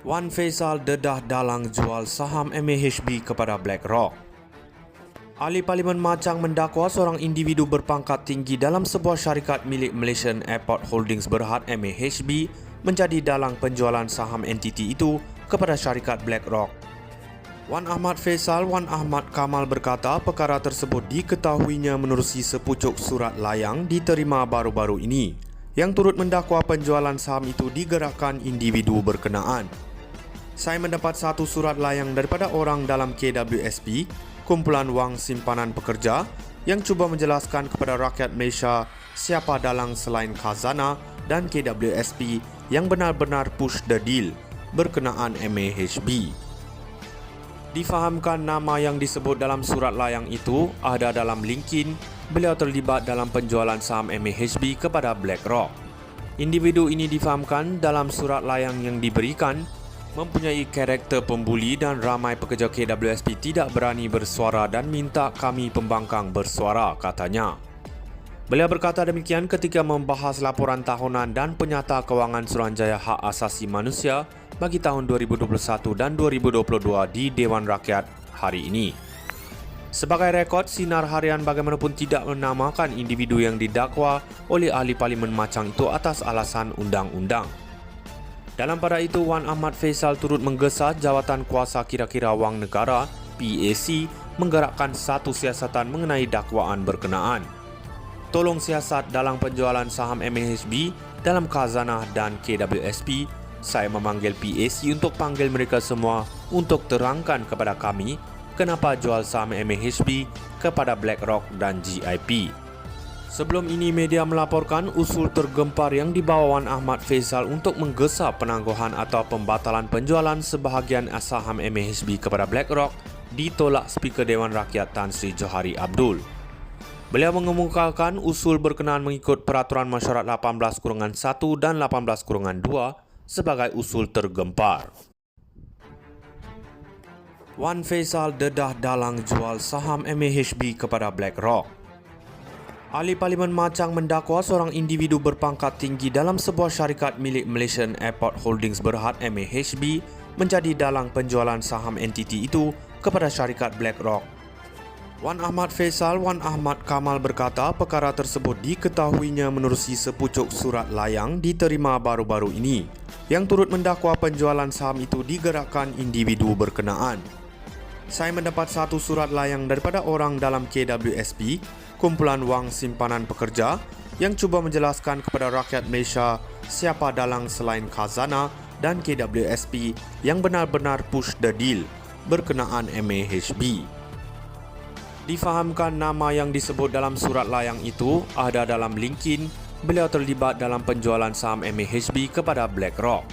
Wan Faisal dedah dalang jual saham MAHB kepada BlackRock. Ahli Parlimen Machang mendakwa seorang individu berpangkat tinggi dalam sebuah syarikat milik Malaysian Airport Holdings Berhad MAHB menjadi dalang penjualan saham entiti itu kepada syarikat BlackRock. Wan Ahmad Faisal Wan Ahmad Kamal berkata perkara tersebut diketahuinya menerusi sepucuk surat layang diterima baru-baru ini yang turut mendakwa penjualan saham itu digerakkan individu berkenaan. Saya mendapat satu surat layang daripada orang dalam KWSP, Kumpulan Wang Simpanan Pekerja, yang cuba menjelaskan kepada rakyat Malaysia siapa dalang selain Khazanah dan KWSP yang benar-benar push the deal berkenaan MAHB. Difahamkan nama yang disebut dalam surat layang itu ada dalam linkin beliau terlibat dalam penjualan saham MAHB kepada BlackRock. Individu ini difahamkan dalam surat layang yang diberikan mempunyai karakter pembuli dan ramai pekerja KWSP tidak berani bersuara dan minta kami pembangkang bersuara, katanya. Beliau berkata demikian ketika membahas laporan tahunan dan penyata kewangan Suruhanjaya Hak Asasi Manusia bagi tahun 2021 dan 2022 di Dewan Rakyat hari ini. Sebagai rekod, sinar harian bagaimanapun tidak menamakan individu yang didakwa oleh ahli Parlimen Machang itu atas alasan undang-undang. Dalam pada itu, Wan Ahmad Faisal turut menggesa Jawatan Kuasa Kira-kira Wang Negara (PAC) menggerakkan satu siasatan mengenai dakwaan berkenaan. Tolong siasat dalam penjualan saham MAHB dalam Khazanah dan KWSP. Saya memanggil PAC untuk panggil mereka semua untuk terangkan kepada kami kenapa jual saham MAHB kepada BlackRock dan GIP. Sebelum ini, media melaporkan usul tergempar yang dibawa Wan Ahmad Faisal untuk menggesa penangguhan atau pembatalan penjualan sebahagian saham MAHB kepada BlackRock ditolak Speaker Dewan Rakyat Tan Sri Johari Abdul. Beliau mengemukakan usul berkenaan mengikut Peraturan Mesyuarat 18-1 dan 18-2 sebagai usul tergempar. Wan Faisal dedah dalang jual saham MAHB kepada BlackRock. Ahli Parlimen Machang mendakwa seorang individu berpangkat tinggi dalam sebuah syarikat milik Malaysian Airport Holdings Berhad MAHB menjadi dalang penjualan saham entiti itu kepada syarikat BlackRock. Wan Ahmad Faisal Wan Ahmad Kamal berkata perkara tersebut diketahuinya menerusi sepucuk surat layang diterima baru-baru ini yang turut mendakwa penjualan saham itu digerakkan individu berkenaan. Saya mendapat satu surat layang daripada orang dalam KWSP, Kumpulan Wang Simpanan Pekerja, yang cuba menjelaskan kepada rakyat Malaysia siapa dalang selain Khazanah dan KWSP yang benar-benar push the deal berkenaan MAHB. Difahamkan nama yang disebut dalam surat layang itu ada dalam linkin beliau terlibat dalam penjualan saham MAHB kepada BlackRock.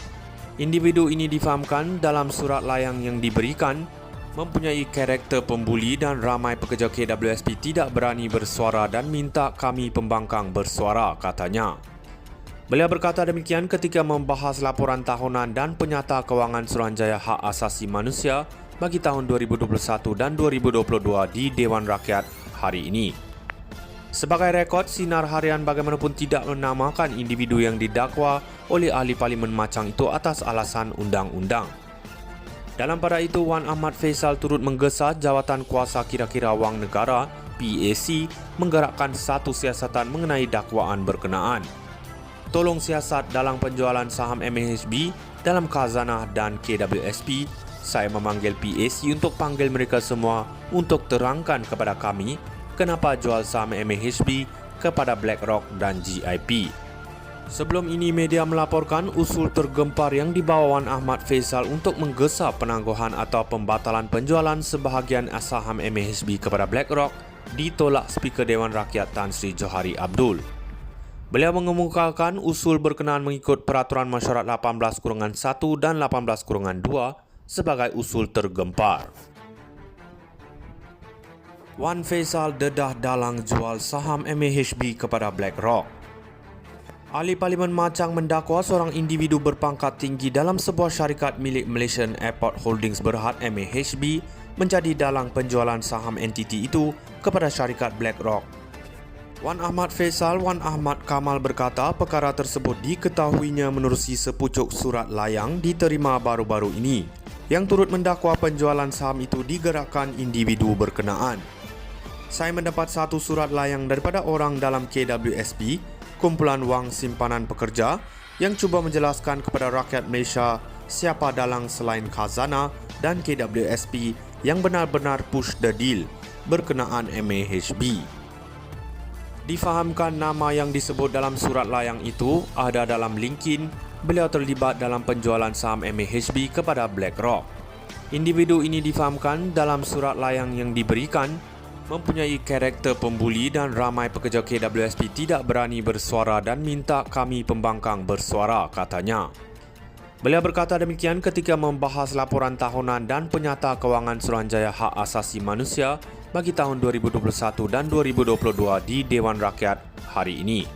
Individu ini difahamkan dalam surat layang yang diberikan mempunyai karakter pembuli dan ramai pekerja KWSP tidak berani bersuara dan minta kami pembangkang bersuara, katanya. Beliau berkata demikian ketika membahas laporan tahunan dan penyata kewangan Suruhanjaya Hak Asasi Manusia bagi tahun 2021 dan 2022 di Dewan Rakyat hari ini. Sebagai rekod, sinar harian bagaimanapun tidak menamakan individu yang didakwa oleh ahli Parlimen Machang itu atas alasan undang-undang. Dalam pada itu, Wan Ahmad Faisal turut menggesa Jawatan Kuasa Kira-kira Wang Negara (PAC) menggerakkan satu siasatan mengenai dakwaan berkenaan. Tolong siasat dalam penjualan saham MAHB dalam Khazanah dan KWSP. Saya memanggil PAC untuk panggil mereka semua untuk terangkan kepada kami kenapa jual saham MAHB kepada BlackRock dan GIP. Sebelum ini, media melaporkan usul tergempar yang dibawa Wan Ahmad Faisal untuk menggesa penangguhan atau pembatalan penjualan sebahagian saham MAHB kepada BlackRock ditolak Speaker Dewan Rakyat Tan Sri Johari Abdul. Beliau mengemukakan usul berkenaan mengikut Peraturan Mesyuarat 18-1 dan 18-2 sebagai usul tergempar. Wan Faisal dedah dalang jual saham MAHB kepada BlackRock. Ahli Parlimen Machang mendakwa seorang individu berpangkat tinggi dalam sebuah syarikat milik Malaysian Airport Holdings Berhad MAHB menjadi dalang penjualan saham entiti itu kepada syarikat BlackRock. Wan Ahmad Faisal Wan Ahmad Kamal berkata perkara tersebut diketahuinya menerusi sepucuk surat layang diterima baru-baru ini yang turut mendakwa penjualan saham itu digerakkan individu berkenaan. Saya mendapat satu surat layang daripada orang dalam KWSP, Kumpulan Wang Simpanan Pekerja, yang cuba menjelaskan kepada rakyat Malaysia siapa dalang selain Khazanah dan KWSP yang benar-benar push the deal berkenaan MAHB. Difahamkan nama yang disebut dalam surat layang itu ada dalam linkin beliau terlibat dalam penjualan saham MAHB kepada BlackRock. Individu ini difahamkan dalam surat layang yang diberikan mempunyai karakter pembuli dan ramai pekerja KWSP tidak berani bersuara dan minta kami pembangkang bersuara, katanya. Beliau berkata demikian ketika membahas laporan tahunan dan penyata kewangan Suruhanjaya Hak Asasi Manusia bagi tahun 2021 dan 2022 di Dewan Rakyat hari ini.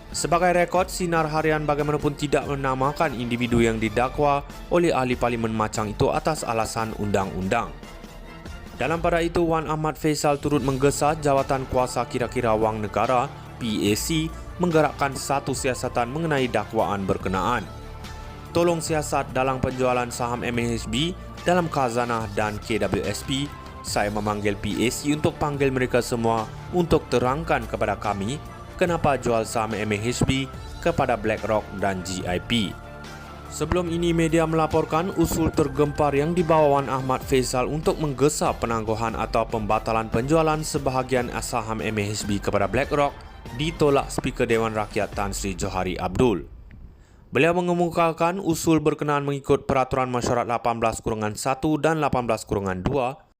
Sebagai rekod, Sinar Harian bagaimanapun tidak menamakan individu yang didakwa oleh ahli parlimen macam itu atas alasan undang-undang. Dalam pada itu, Wan Ahmad Faisal turut menggesa Jawatan Kuasa Kira-kira Wang Negara (PAC) menggerakkan satu siasatan mengenai dakwaan berkenaan. Tolong siasat dalam penjualan saham MAHB dalam Khazanah dan KWSP. Saya memanggil PAC untuk panggil mereka semua untuk terangkan kepada kami kenapa jual saham MAHB kepada BlackRock dan GIP. Sebelum ini, media melaporkan usul tergempar yang dibawa Wan Ahmad Faisal untuk menggesa penangguhan atau pembatalan penjualan sebahagian saham MAHB kepada BlackRock ditolak Speaker Dewan Rakyat Tan Sri Johari Abdul. Beliau mengemukakan usul berkenaan mengikut Peraturan Mesyuarat 18-1 dan 18-2